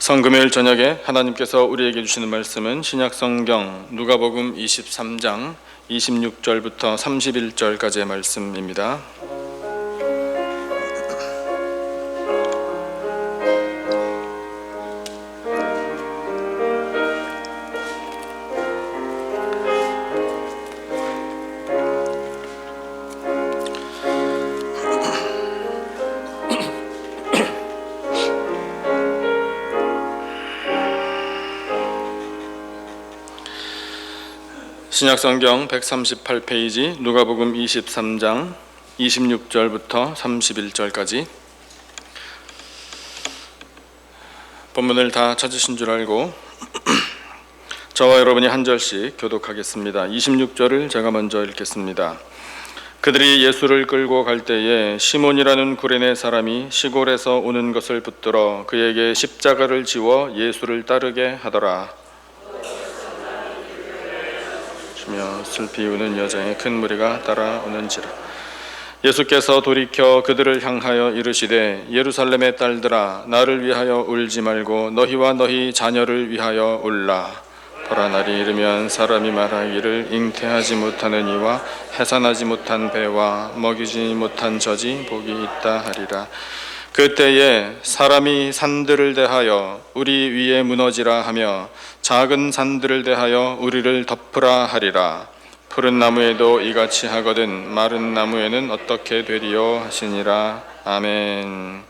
성금요일 저녁에 하나님께서 우리에게 주시는 말씀은 신약성경 누가복음 23장 26절부터 31절까지의 말씀입니다. 신약성경 138페이지 누가복음 23장 26절부터 31절까지 본문을 다 찾으신 줄 알고 저와 여러분이 한 절씩 교독하겠습니다. 26절을 제가 먼저 읽겠습니다. 그들이 예수를 끌고 갈 때에 시몬이라는 구레네 사람이 시골에서 오는 것을 붙들어 그에게 십자가를 지워 예수를 따르게 하더라. 며 슬피 우는 여자의 큰 무리가 따라오는지라. 예수께서 돌이켜 그들을 향하여 이르시되 예루살렘의 딸들아 나를 위하여 울지 말고 너희와 너희 자녀를 위하여 울라. 보라 날이 이르면 사람이 말하기를 잉태하지 못하는 이와 해산하지 못한 배와 먹이지 못한 젖이 복이 있다 하리라. 그때에 사람이 산들을 대하여 우리 위에 무너지라 하며 작은 산들을 대하여 우리를 덮으라 하리라. 푸른 나무에도 이같이 하거든 마른 나무에는 어떻게 되리요 하시니라. 아멘.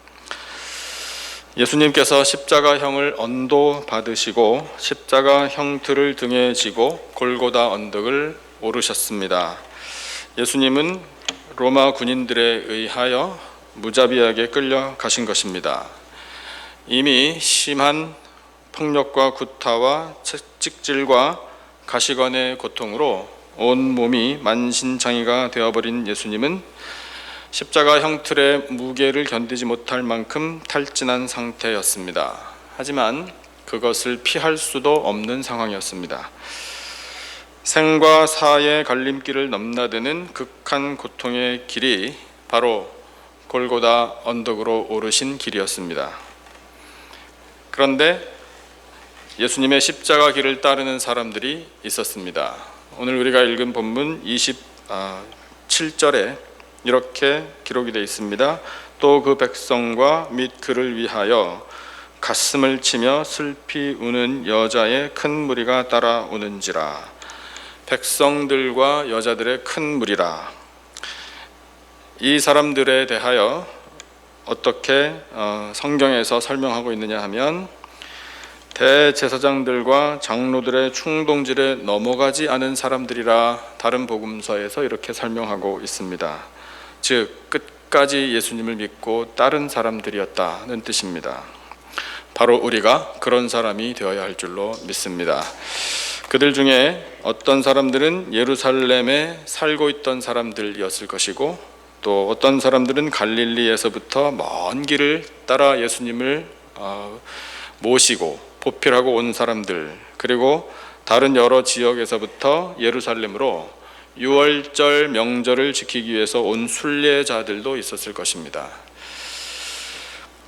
예수님께서 십자가형을 언도 받으시고 십자가 형틀을 등에 지고 골고다 언덕을 오르셨습니다. 예수님은 로마 군인들에 의하여 무자비하게 끌려가신 것입니다. 이미 심한 폭력과 구타와 찍질과 가시관의 고통으로 온 몸이 만신창이가 되어버린 예수님은 십자가 형틀의 무게를 견디지 못할 만큼 탈진한 상태였습니다. 하지만 그것을 피할 수도 없는 상황이었습니다. 생과 사의 갈림길을 넘나드는 극한 고통의 길이 바로 골고다 언덕으로 오르신 길이었습니다. 그런데 예수님의 십자가 길을 따르는 사람들이 있었습니다. 오늘 우리가 읽은 본문 27절에 이렇게 기록이 되어 있습니다. 또 그 백성과 및 그를 위하여 가슴을 치며 슬피 우는 여자의 큰 무리가 따라오는지라. 백성들과 여자들의 큰 무리라. 이 사람들에 대하여 어떻게 성경에서 설명하고 있느냐 하면 대제사장들과 장로들의 충동질에 넘어가지 않은 사람들이라 다른 복음서에서 이렇게 설명하고 있습니다. 즉 끝까지 예수님을 믿고 따른 사람들이었다는 뜻입니다. 바로 우리가 그런 사람이 되어야 할 줄로 믿습니다. 그들 중에 어떤 사람들은 예루살렘에 살고 있던 사람들이었을 것이고 또 어떤 사람들은 갈릴리에서부터 먼 길을 따라 예수님을 모시고 보필하고 온 사람들, 그리고 다른 여러 지역에서부터 예루살렘으로 유월절 명절을 지키기 위해서 온 순례자들도 있었을 것입니다.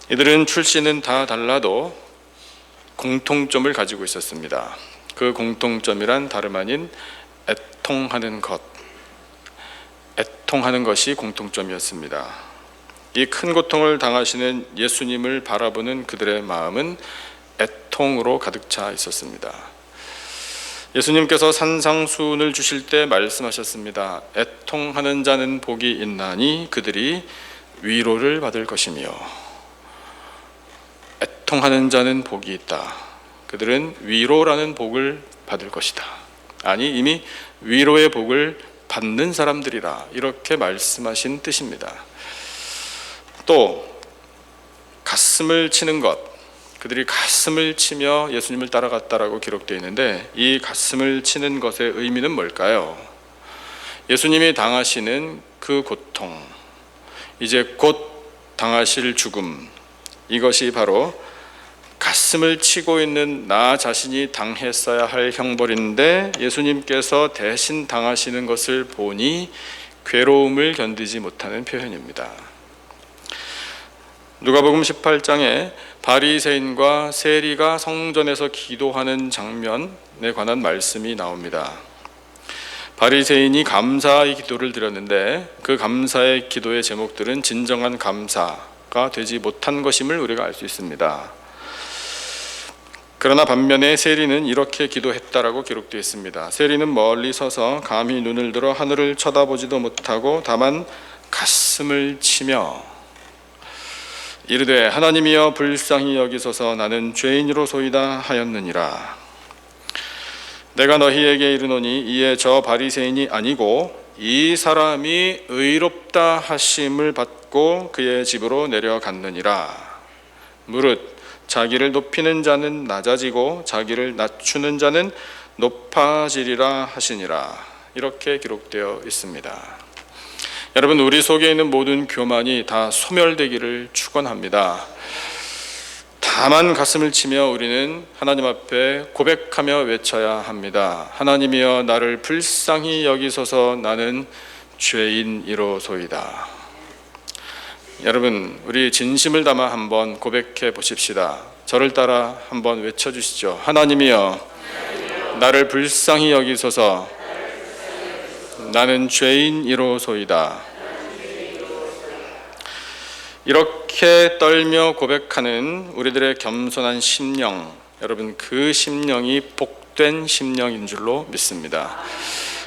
이들은 출신은 다 달라도 공통점을 가지고 있었습니다. 그 공통점이란 다름 아닌 애통하는 것, 애통하는 것이 공통점이었습니다. 이 큰 고통을 당하시는 예수님을 바라보는 그들의 마음은 애통으로 가득 차 있었습니다. 예수님께서 산상수훈을 주실 때 말씀하셨습니다. 애통하는 자는 복이 있나니 그들이 위로를 받을 것이며. 애통하는 자는 복이 있다. 그들은 위로라는 복을 받을 것이다. 아니 이미 위로의 복을 받는 사람들이라 이렇게 말씀하신 뜻입니다. 또 가슴을 치는 것, 그들이 가슴을 치며 예수님을 따라갔다라고 기록되어 있는데 이 가슴을 치는 것의 의미는 뭘까요? 예수님이 당하시는 그 고통, 이제 곧 당하실 죽음, 이것이 바로 가슴을 치고 있는 나 자신이 당했어야 할 형벌인데 예수님께서 대신 당하시는 것을 보니 괴로움을 견디지 못하는 표현입니다. 누가복음 18장에 바리새인과 세리가 성전에서 기도하는 장면에 관한 말씀이 나옵니다. 바리새인이 감사의 기도를 드렸는데 그 감사의 기도의 제목들은 진정한 감사가 되지 못한 것임을 우리가 알 수 있습니다. 그러나 반면에 세리는 이렇게 기도했다라고 기록되어 있습니다. 세리는 멀리 서서 감히 눈을 들어 하늘을 쳐다보지도 못하고 다만 가슴을 치며 이르되 하나님이여 불쌍히 여기소서 나는 죄인으로소이다 하였느니라. 내가 너희에게 이르노니 이에 저 바리새인이 아니고 이 사람이 의롭다 하심을 받고 그의 집으로 내려갔느니라. 무릇 자기를 높이는 자는 낮아지고 자기를 낮추는 자는 높아지리라 하시니라. 이렇게 기록되어 있습니다. 여러분, 우리 속에 있는 모든 교만이 다 소멸되기를 축원합니다. 다만 가슴을 치며 우리는 하나님 앞에 고백하며 외쳐야 합니다. 하나님이여 나를 불쌍히 여기소서 나는 죄인이로소이다. 여러분, 우리 진심을 담아 한번 고백해 보십시다. 저를 따라 한번 외쳐주시죠. 하나님이여 나를 불쌍히 여기소서 나는 죄인이로소이다. 이렇게 떨며 고백하는 우리들의 겸손한 심령, 여러분 그 심령이 복된 심령인 줄로 믿습니다.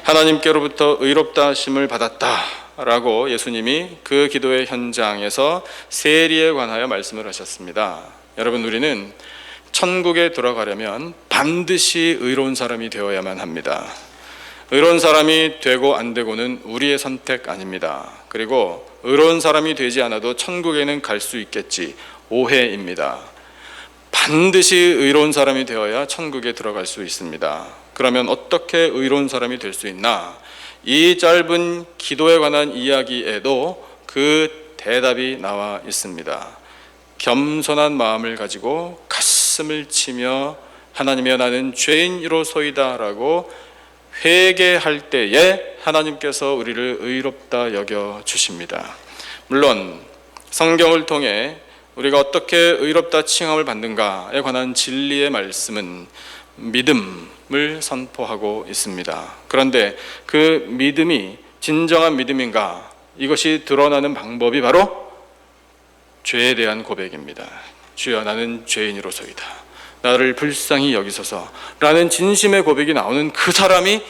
하나님께로부터 의롭다 하심을 받았다 라고 예수님이 그 기도의 현장에서 세리에 관하여 말씀을 하셨습니다. 여러분, 우리는 천국에 들어가려면 반드시 의로운 사람이 되어야만 합니다. 의로운 사람이 되고 안 되고는 우리의 선택 아닙니다. 그리고 의로운 사람이 되지 않아도 천국에는 갈 수 있겠지, 오해입니다. 반드시 의로운 사람이 되어야 천국에 들어갈 수 있습니다. 그러면 어떻게 의로운 사람이 될 수 있나? 이 짧은 기도에 관한 이야기에도 그 대답이 나와 있습니다. 겸손한 마음을 가지고 가슴을 치며 하나님이여 나는 죄인이로소이다 라고 회개할 때에 하나님께서 우리를 의롭다 여겨 주십니다. 물론 성경을 통해 우리가 어떻게 의롭다 칭함을 받는가에 관한 진리의 말씀은 믿음을 선포하고 있습니다. 그런데 그 믿음이 진정한 믿음인가? 이것이 드러나는 방법이 바로 죄에 대한 고백입니다. 주여 나는 죄인으로소이다. 나를 불쌍히 여기소서 라는 진심의 고백이 나오는 그 사람이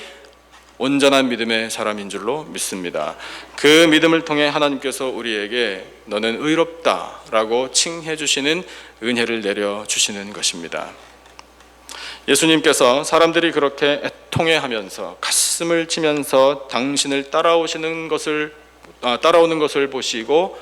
온전한 믿음의 사람인 줄로 믿습니다. 그 믿음을 통해 하나님께서 우리에게 너는 의롭다 라고 칭해 주시는 은혜를 내려주시는 것입니다. 예수님께서 사람들이 그렇게 애통해하면서 가슴을 치면서 당신을 따라오는 것을 보시고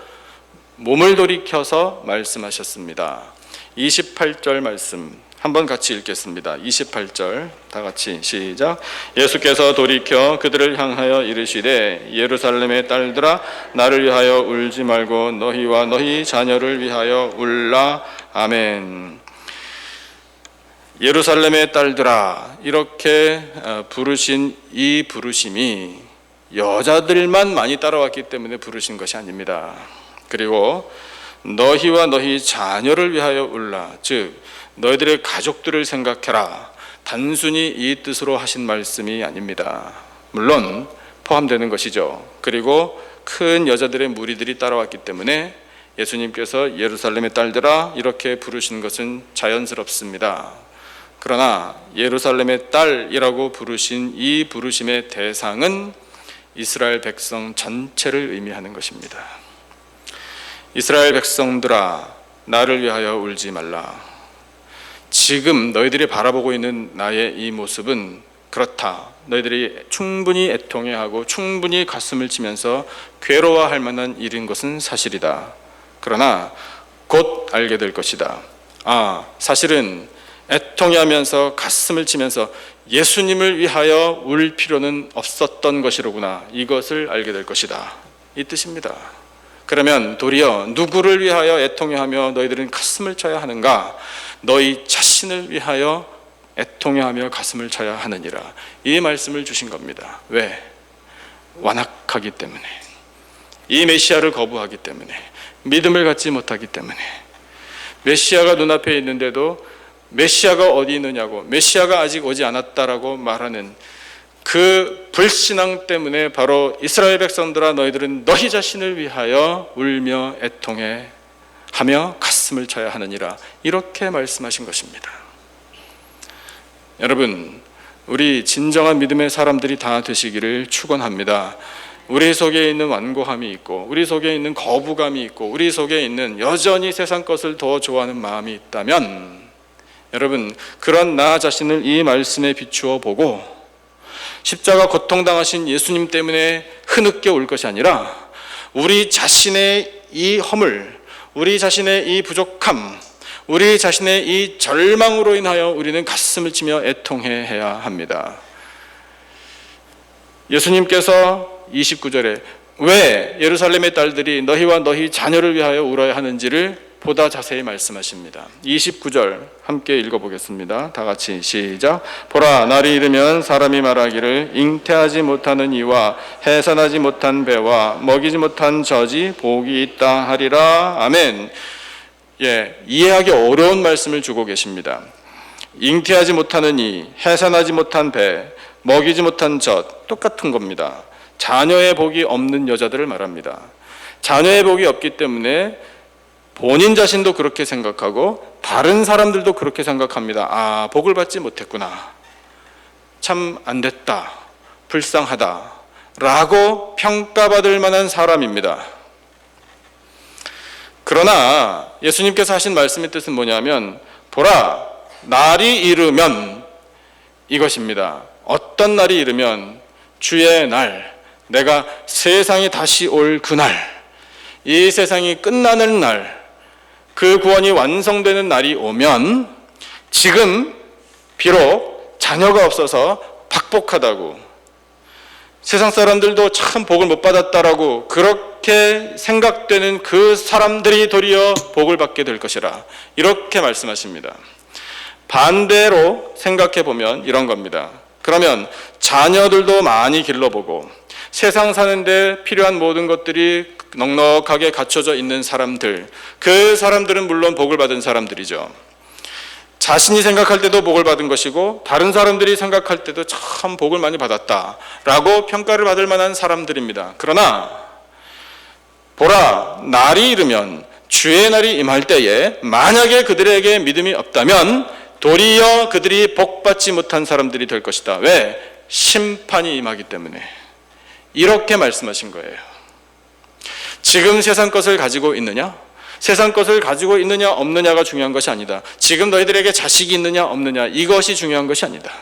몸을 돌이켜서 말씀하셨습니다. 28절 말씀 한번 같이 읽겠습니다. 28절 다 같이 시작. 예수께서 돌이켜 그들을 향하여 이르시되 예루살렘의 딸들아 나를 위하여 울지 말고 너희와 너희 자녀를 위하여 울라. 아멘. 예루살렘의 딸들아 이렇게 부르신 이 부르심이 여자들만 많이 따라왔기 때문에 부르신 것이 아닙니다. 그리고 너희와 너희 자녀를 위하여 울라, 즉 너희들의 가족들을 생각해라, 단순히 이 뜻으로 하신 말씀이 아닙니다. 물론 포함되는 것이죠. 그리고 큰 여자들의 무리들이 따라왔기 때문에 예수님께서 예루살렘의 딸들아 이렇게 부르신 것은 자연스럽습니다. 그러나 예루살렘의 딸이라고 부르신 이 부르심의 대상은 이스라엘 백성 전체를 의미하는 것입니다. 이스라엘 백성들아 나를 위하여 울지 말라. 지금 너희들이 바라보고 있는 나의 이 모습은 그렇다. 너희들이 충분히 애통해하고 충분히 가슴을 치면서 괴로워할 만한 일인 것은 사실이다. 그러나 곧 알게 될 것이다. 사실은 애통해하면서 가슴을 치면서 예수님을 위하여 울 필요는 없었던 것이로구나. 이것을 알게 될 것이다. 이 뜻입니다. 그러면 도리어 누구를 위하여 애통해하며 너희들은 가슴을 쳐야 하는가? 너희 자신을 위하여 애통해하며 가슴을 쳐야 하느니라. 이 말씀을 주신 겁니다. 왜? 완악하기 때문에, 이 메시아를 거부하기 때문에, 믿음을 갖지 못하기 때문에, 메시아가 눈앞에 있는데도 메시아가 어디 있느냐고, 메시아가 아직 오지 않았다라고 말하는 그 불신앙 때문에 바로 이스라엘 백성들아 너희들은 너희 자신을 위하여 울며 애통해 하며 가슴을 쳐야 하느니라, 이렇게 말씀하신 것입니다. 여러분, 우리 진정한 믿음의 사람들이 다 되시기를 축원합니다. 우리 속에 있는 완고함이 있고, 우리 속에 있는 거부감이 있고, 우리 속에 있는 여전히 세상 것을 더 좋아하는 마음이 있다면, 여러분, 그런 나 자신을 이 말씀에 비추어 보고 십자가 고통당하신 예수님 때문에 흐느껴 올 것이 아니라 우리 자신의 이 허물, 우리 자신의 이 부족함, 우리 자신의 이 절망으로 인하여 우리는 가슴을 치며 애통해야 합니다. 예수님께서 29절에 왜 예루살렘의 딸들이 너희와 너희 자녀를 위하여 울어야 하는지를 보다 자세히 말씀하십니다. 29절 함께 읽어보겠습니다. 다 같이 시작. 보라, 날이 이르면 사람이 말하기를 잉태하지 못하는 이와 해산하지 못한 배와 먹이지 못한 젖이 복이 있다 하리라. 아멘. 이해하기 어려운 말씀을 주고 계십니다. 잉태하지 못하는 이, 해산하지 못한 배, 먹이지 못한 젖, 똑같은 겁니다. 자녀의 복이 없는 여자들을 말합니다. 자녀의 복이 없기 때문에 본인 자신도 그렇게 생각하고 다른 사람들도 그렇게 생각합니다. 아, 복을 받지 못했구나, 참 안됐다, 불쌍하다 라고 평가받을 만한 사람입니다. 그러나 예수님께서 하신 말씀의 뜻은 뭐냐면, 보라, 날이 이르면 이것입니다. 어떤 날이 이르면? 주의 날, 내가 세상이 다시 올 그날, 이 세상이 끝나는 날, 그 구원이 완성되는 날이 오면, 지금 비록 자녀가 없어서 박복하다고, 세상 사람들도 참 복을 못 받았다라고 그렇게 생각되는 그 사람들이 도리어 복을 받게 될 것이라, 이렇게 말씀하십니다. 반대로 생각해 보면 이런 겁니다. 그러면 자녀들도 많이 길러보고 세상 사는데 필요한 모든 것들이 넉넉하게 갖춰져 있는 사람들, 그 사람들은 물론 복을 받은 사람들이죠. 자신이 생각할 때도 복을 받은 것이고 다른 사람들이 생각할 때도 참 복을 많이 받았다라고 평가를 받을 만한 사람들입니다. 그러나 보라, 날이 이르면, 주의 날이 임할 때에 만약에 그들에게 믿음이 없다면 도리어 그들이 복받지 못한 사람들이 될 것이다. 왜? 심판이 임하기 때문에. 이렇게 말씀하신 거예요. 지금 세상 것을 가지고 있느냐? 세상 것을 가지고 있느냐 없느냐가 중요한 것이 아니다. 지금 너희들에게 자식이 있느냐 없느냐, 이것이 중요한 것이 아니다.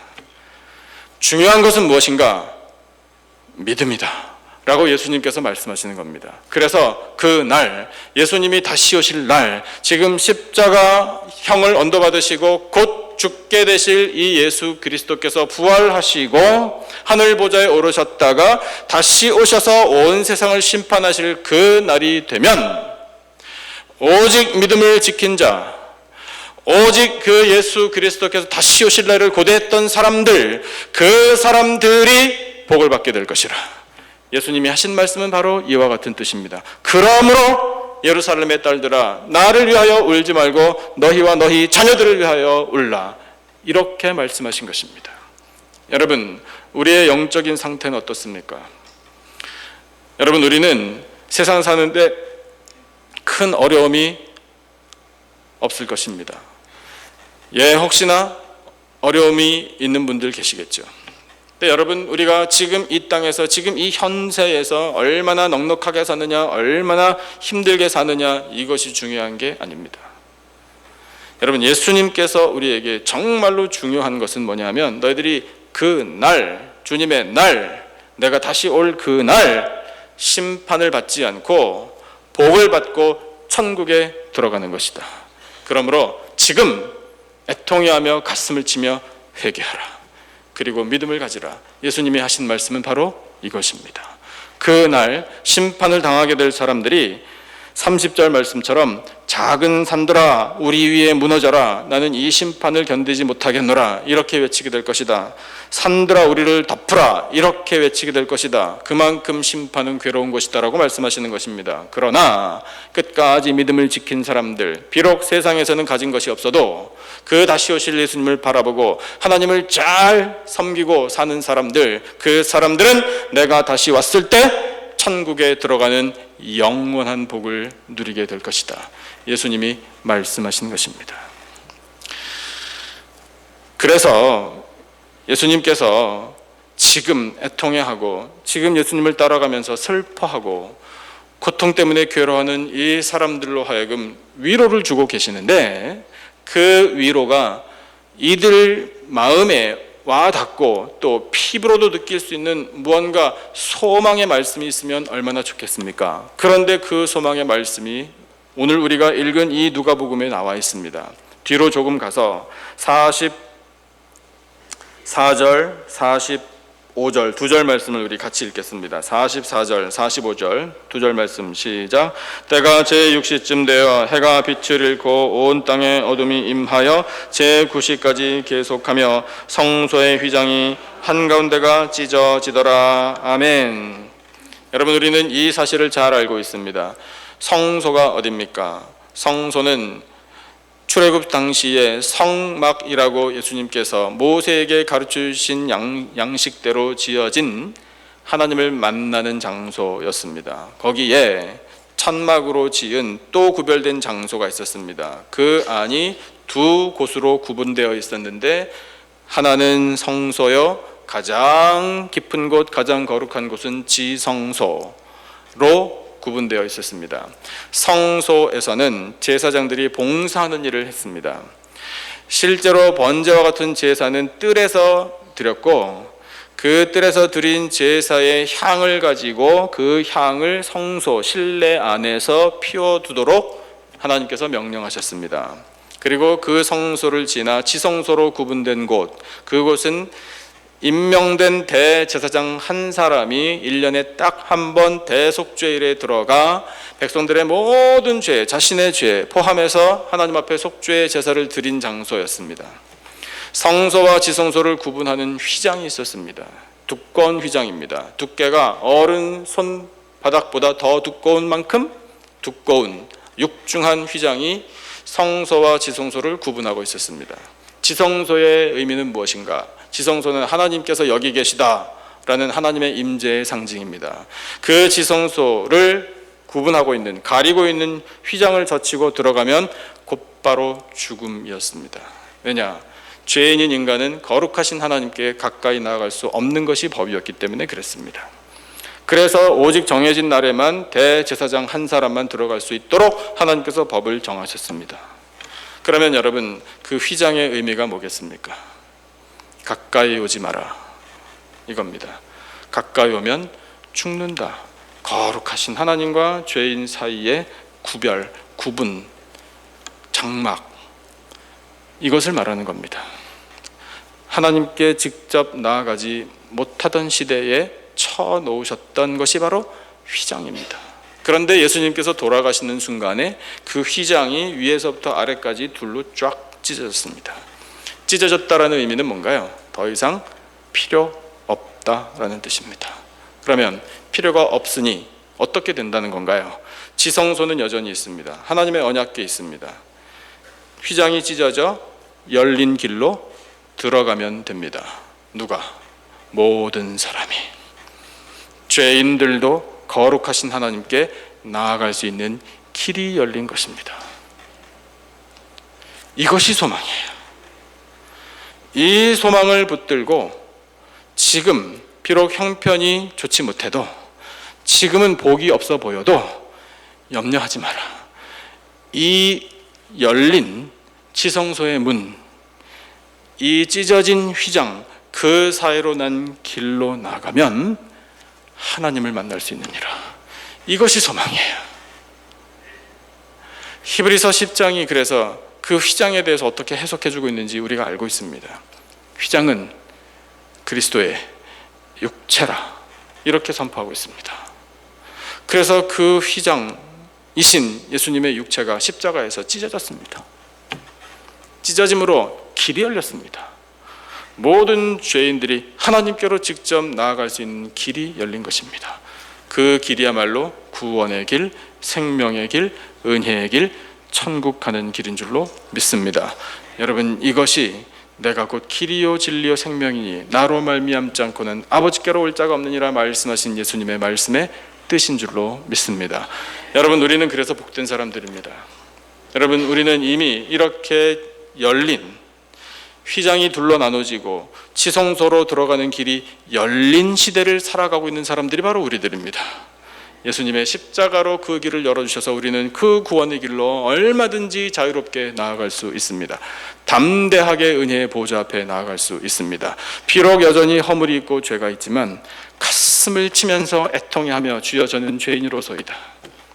중요한 것은 무엇인가? 믿음이다 라고 예수님께서 말씀하시는 겁니다. 그래서 그 날, 예수님이 다시 오실 날, 지금 십자가형을 언도받으시고 곧 죽게 되실 이 예수 그리스도께서 부활하시고 하늘 보좌에 오르셨다가 다시 오셔서 온 세상을 심판하실 그 날이 되면, 오직 믿음을 지킨 자, 오직 그 예수 그리스도께서 다시 오실 날을 고대했던 사람들, 그 사람들이 복을 받게 될 것이라. 예수님이 하신 말씀은 바로 이와 같은 뜻입니다. 그러므로 예루살렘의 딸들아, 나를 위하여 울지 말고 너희와 너희 자녀들을 위하여 울라, 이렇게 말씀하신 것입니다. 여러분, 우리의 영적인 상태는 어떻습니까? 여러분, 우리는 세상 사는데 큰 어려움이 없을 것입니다. 혹시나 어려움이 있는 분들 계시겠죠. 근데 여러분, 우리가 지금 이 땅에서, 지금 이 현세에서 얼마나 넉넉하게 사느냐, 얼마나 힘들게 사느냐, 이것이 중요한 게 아닙니다. 여러분, 예수님께서 우리에게 정말로 중요한 것은 뭐냐면, 너희들이 그 날, 주님의 날, 내가 다시 올 그 날 심판을 받지 않고 복을 받고 천국에 들어가는 것이다. 그러므로 지금 애통해하며 가슴을 치며 회개하라, 그리고 믿음을 가지라. 예수님이 하신 말씀은 바로 이것입니다. 그 날 심판을 당하게 될 사람들이 30절 말씀처럼 작은 산들아 우리 위에 무너져라, 나는 이 심판을 견디지 못하겠노라, 이렇게 외치게 될 것이다. 산들아 우리를 덮으라, 이렇게 외치게 될 것이다. 그만큼 심판은 괴로운 것이다 라고 말씀하시는 것입니다. 그러나 끝까지 믿음을 지킨 사람들, 비록 세상에서는 가진 것이 없어도 그 다시 오실 예수님을 바라보고 하나님을 잘 섬기고 사는 사람들, 그 사람들은 내가 다시 왔을 때 천국에 들어가는 영원한 복을 누리게 될 것이다. 예수님이 말씀하신 것입니다. 그래서 예수님께서 지금 애통해하고 지금 예수님을 따라가면서 슬퍼하고 고통 때문에 괴로워하는 이 사람들로 하여금 위로를 주고 계시는데, 그 위로가 이들 마음에 와 닿고 또 피부로도 느낄 수 있는 무언가 소망의 말씀이 있으면 얼마나 좋겠습니까? 그런데 그 소망의 말씀이 오늘 우리가 읽은 이 누가복음에 나와 있습니다. 뒤로 조금 가서 44절, 45절 두 절 말씀을 우리 같이 읽겠습니다. 44절, 45절 두 절 말씀 시작. 때가 제6시쯤 되어 해가 빛을 잃고 온 땅에 어둠이 임하여 제9시까지 계속하며 성소의 휘장이 한가운데가 찢어지더라. 아멘. 여러분, 우리는 이 사실을 잘 알고 있습니다. 성소가 어디입니까? 성소는 출애굽 당시에 성막이라고 예수님께서 모세에게 가르쳐 주신 양식대로 지어진 하나님을 만나는 장소였습니다. 거기에 천막으로 지은 또 구별된 장소가 있었습니다. 그 안이 두 곳으로 구분되어 있었는데, 하나는 성소요, 가장 깊은 곳, 가장 거룩한 곳은 지성소로 구분되어 있었습니다. 성소에서는 제사장들이 봉사하는 일을 했습니다. 실제로 번제와 같은 제사는 뜰에서 드렸고, 그 뜰에서 드린 제사의 향을 가지고 그 향을 성소 실내 안에서 피워두도록 하나님께서 명령하셨습니다. 그리고 그 성소를 지나 지성소로 구분된 곳, 그곳은 임명된 대제사장 한 사람이 1년에 딱 한 번 대속죄일에 들어가 백성들의 모든 죄, 자신의 죄 포함해서 하나님 앞에 속죄의 제사를 드린 장소였습니다. 성소와 지성소를 구분하는 휘장이 있었습니다. 두꺼운 휘장입니다. 두께가 어른 손바닥보다 더 두꺼운 만큼 두꺼운 육중한 휘장이 성소와 지성소를 구분하고 있었습니다. 지성소의 의미는 무엇인가? 지성소는 하나님께서 여기 계시다라는 하나님의 임재의 상징입니다. 그 지성소를 구분하고 있는, 가리고 있는 휘장을 젖히고 들어가면 곧바로 죽음이었습니다. 왜냐? 죄인인 인간은 거룩하신 하나님께 가까이 나아갈 수 없는 것이 법이었기 때문에 그랬습니다. 그래서 오직 정해진 날에만 대제사장 한 사람만 들어갈 수 있도록 하나님께서 법을 정하셨습니다. 그러면 여러분, 그 휘장의 의미가 뭐겠습니까? 가까이 오지 마라, 이겁니다. 가까이 오면 죽는다. 거룩하신 하나님과 죄인 사이의 구별, 구분, 장막, 이것을 말하는 겁니다. 하나님께 직접 나아가지 못하던 시대에 쳐놓으셨던 것이 바로 휘장입니다. 그런데 예수님께서 돌아가시는 순간에 그 휘장이 위에서부터 아래까지 둘로 쫙 찢어졌습니다. 찢어졌다라는 의미는 뭔가요? 더 이상 필요 없다라는 뜻입니다. 그러면 필요가 없으니 어떻게 된다는 건가요? 지성소는 여전히 있습니다. 하나님의 언약궤 있습니다. 휘장이 찢어져 열린 길로 들어가면 됩니다. 누가? 모든 사람이. 죄인들도 거룩하신 하나님께 나아갈 수 있는 길이 열린 것입니다. 이것이 소망이에요. 이 소망을 붙들고 지금 비록 형편이 좋지 못해도, 지금은 복이 없어 보여도 염려하지 마라. 이 열린 지성소의 문, 이 찢어진 휘장, 그 사이로 난 길로 나가면 하나님을 만날 수 있느니라. 이것이 소망이에요. 히브리서 10장이 그래서 그 휘장에 대해서 어떻게 해석해주고 있는지 우리가 알고 있습니다. 휘장은 그리스도의 육체라, 이렇게 선포하고 있습니다. 그래서 그 휘장, 이신 예수님의 육체가 십자가에서 찢어졌습니다. 찢어짐으로 길이 열렸습니다. 모든 죄인들이 하나님께로 직접 나아갈 수 있는 길이 열린 것입니다. 그 길이야말로 구원의 길, 생명의 길, 은혜의 길, 천국 가는 길인 줄로 믿습니다. 여러분, 이것이 내가 곧 길이요 진리요 생명이니 나로 말미암지 않고는 아버지께로 올 자가 없느니라 말씀하신 예수님의 말씀의 뜻인 줄로 믿습니다. 여러분, 우리는 그래서 복된 사람들입니다. 여러분, 우리는 이미 이렇게 열린, 휘장이 둘러 나눠지고 지성소로 들어가는 길이 열린 시대를 살아가고 있는 사람들이 바로 우리들입니다. 예수님의 십자가로 그 길을 열어주셔서 우리는 그 구원의 길로 얼마든지 자유롭게 나아갈 수 있습니다. 담대하게 은혜의 보좌 앞에 나아갈 수 있습니다. 비록 여전히 허물이 있고 죄가 있지만 가슴을 치면서 애통해하며 주여 저는 죄인으로소이다,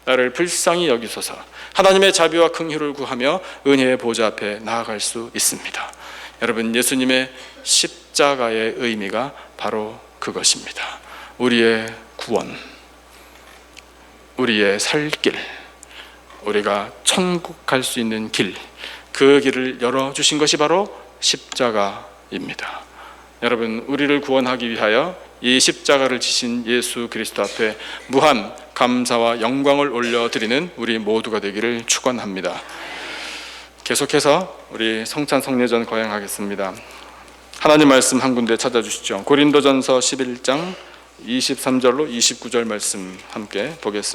나를 불쌍히 여기소서, 하나님의 자비와 긍휼을 구하며 은혜의 보좌 앞에 나아갈 수 있습니다. 여러분, 예수님의 십자가의 의미가 바로 그것입니다. 우리의 구원, 우리의 살 길, 우리가 천국 갈 수 있는 길, 그 길을 열어주신 것이 바로 십자가입니다. 여러분, 우리를 구원하기 위하여 이 십자가를 지신 예수 그리스도 앞에 무한 감사와 영광을 올려드리는 우리 모두가 되기를 축원합니다. 계속해서 우리 성찬 성례전 거행하겠습니다. 하나님 말씀 한 군데 찾아주시죠. 고린도전서 11장 23절로 29절 말씀 함께 보겠습니다.